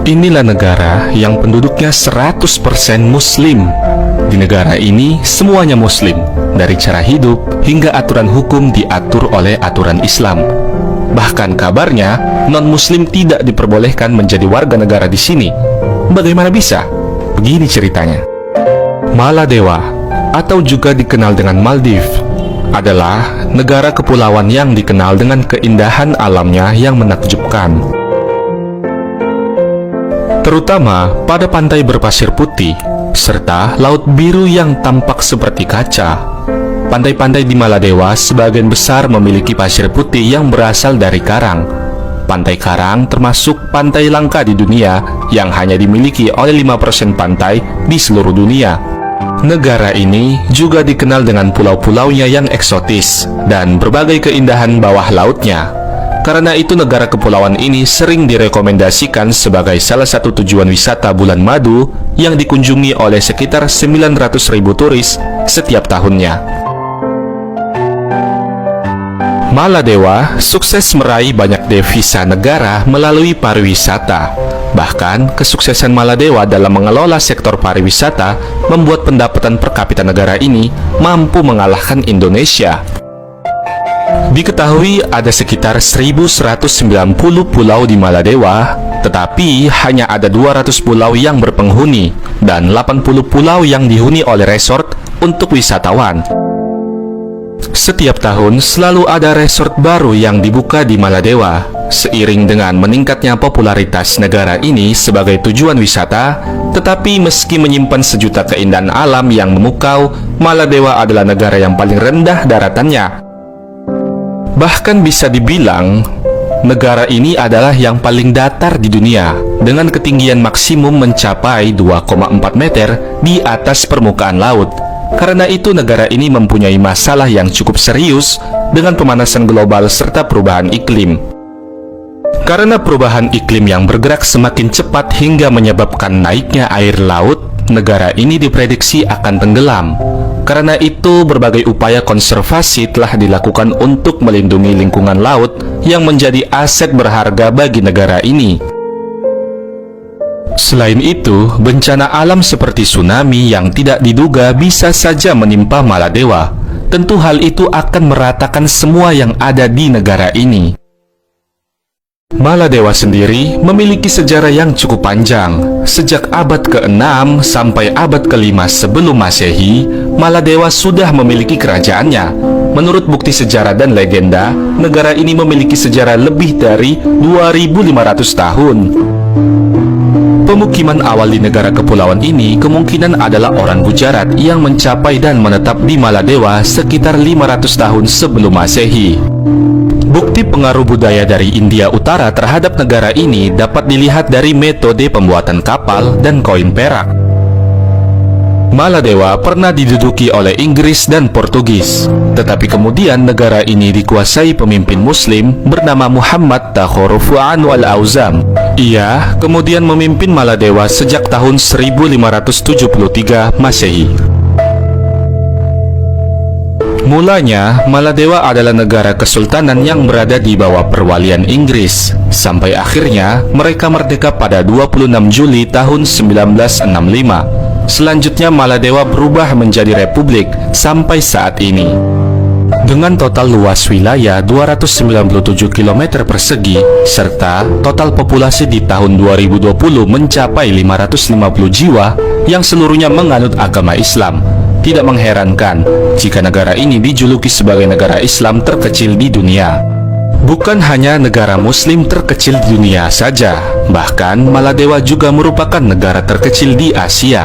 Inilah negara yang penduduknya 100% Muslim. Di negara ini semuanya Muslim, dari cara hidup hingga aturan hukum diatur oleh aturan Islam. Bahkan kabarnya non-Muslim tidak diperbolehkan menjadi warga negara di sini. Bagaimana bisa? Begini ceritanya. Maladewa, atau juga dikenal dengan Maldives, adalah negara kepulauan yang dikenal dengan keindahan alamnya yang menakjubkan. Terutama pada pantai berpasir putih, serta laut biru yang tampak seperti kaca. Pantai-pantai di Maladewa sebagian besar memiliki pasir putih yang berasal dari karang. Pantai karang termasuk pantai langka di dunia yang hanya dimiliki oleh 5% pantai di seluruh dunia. Negara ini juga dikenal dengan pulau-pulaunya yang eksotis dan berbagai keindahan bawah lautnya. Karena itu negara kepulauan ini sering direkomendasikan sebagai salah satu tujuan wisata bulan madu yang dikunjungi oleh sekitar 900.000 turis setiap tahunnya. Maladewa sukses meraih banyak devisa negara melalui pariwisata. Bahkan, kesuksesan Maladewa dalam mengelola sektor pariwisata membuat pendapatan per kapita negara ini mampu mengalahkan Indonesia. Diketahui ada sekitar 1.190 pulau di Maladewa, tetapi hanya ada 200 pulau yang berpenghuni dan 80 pulau yang dihuni oleh resort untuk wisatawan. Setiap tahun selalu ada resort baru yang dibuka di Maladewa. Seiring dengan meningkatnya popularitas negara ini sebagai tujuan wisata, tetapi meski menyimpan sejuta keindahan alam yang memukau, Maladewa adalah negara yang paling rendah daratannya. Bahkan bisa dibilang, negara ini adalah yang paling datar di dunia, dengan ketinggian maksimum mencapai 2,4 meter di atas permukaan laut. Karena itu negara ini mempunyai masalah yang cukup serius dengan pemanasan global serta perubahan iklim. Karena perubahan iklim yang bergerak semakin cepat hingga menyebabkan naiknya air laut, negara ini diprediksi akan tenggelam. Karena itu, berbagai upaya konservasi telah dilakukan untuk melindungi lingkungan laut yang menjadi aset berharga bagi negara ini. Selain itu, bencana alam seperti tsunami yang tidak diduga bisa saja menimpa Maladewa. Tentu hal itu akan meratakan semua yang ada di negara ini. Maladewa sendiri memiliki sejarah yang cukup panjang. Sejak abad ke-6 sampai abad ke-5 sebelum Masehi, Maladewa sudah memiliki kerajaannya. Menurut bukti sejarah dan legenda, negara ini memiliki sejarah lebih dari 2.500 tahun. Pemukiman awal di negara kepulauan ini kemungkinan adalah orang Gujarat yang mencapai dan menetap di Maladewa sekitar 500 tahun sebelum Masehi. Bukti pengaruh budaya dari India Utara terhadap negara ini dapat dilihat dari metode pembuatan kapal dan koin perak. Maladewa pernah diduduki oleh Inggris dan Portugis, tetapi kemudian negara ini dikuasai pemimpin Muslim bernama Muhammad Takhorufu'anu al-Auzam. Ia kemudian memimpin Maladewa sejak tahun 1573 Masehi. Mulanya, Maladewa adalah negara kesultanan yang berada di bawah perwalian Inggris, sampai akhirnya mereka merdeka pada 26 Juli tahun 1965. Selanjutnya Maladewa berubah menjadi republik sampai saat ini. Dengan total luas wilayah 297 km persegi, serta total populasi di tahun 2020 mencapai 550 jiwa yang seluruhnya menganut agama Islam. Tidak mengherankan jika negara ini dijuluki sebagai negara Islam terkecil di dunia. Bukan hanya negara Muslim terkecil di dunia saja, bahkan Maladewa juga merupakan negara terkecil di Asia.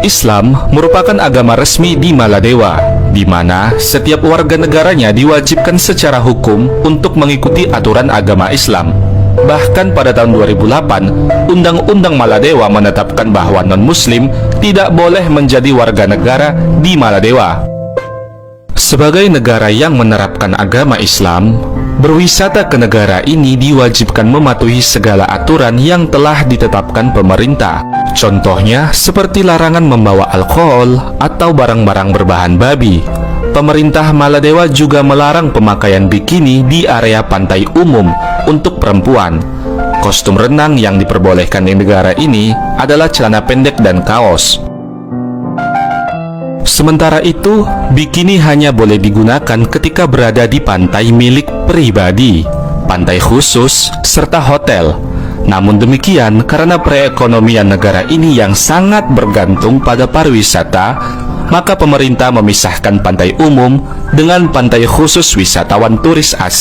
Islam merupakan agama resmi di Maladewa, di mana setiap warga negaranya diwajibkan secara hukum untuk mengikuti aturan agama Islam. Bahkan pada tahun 2008, Undang-Undang Maladewa menetapkan bahwa non-Muslim tidak boleh menjadi warga negara di Maladewa. Sebagai negara yang menerapkan agama Islam, berwisata ke negara ini diwajibkan mematuhi segala aturan yang telah ditetapkan pemerintah. Contohnya seperti larangan membawa alkohol atau barang-barang berbahan babi. Pemerintah Maladewa juga melarang pemakaian bikini di area pantai umum untuk perempuan. Kostum renang yang diperbolehkan di negara ini adalah celana pendek dan kaos. Sementara itu, bikini hanya boleh digunakan ketika berada di pantai milik pribadi, pantai khusus, serta hotel. Namun demikian, karena perekonomian negara ini yang sangat bergantung pada pariwisata, maka pemerintah memisahkan pantai umum dengan pantai khusus wisatawan turis asing.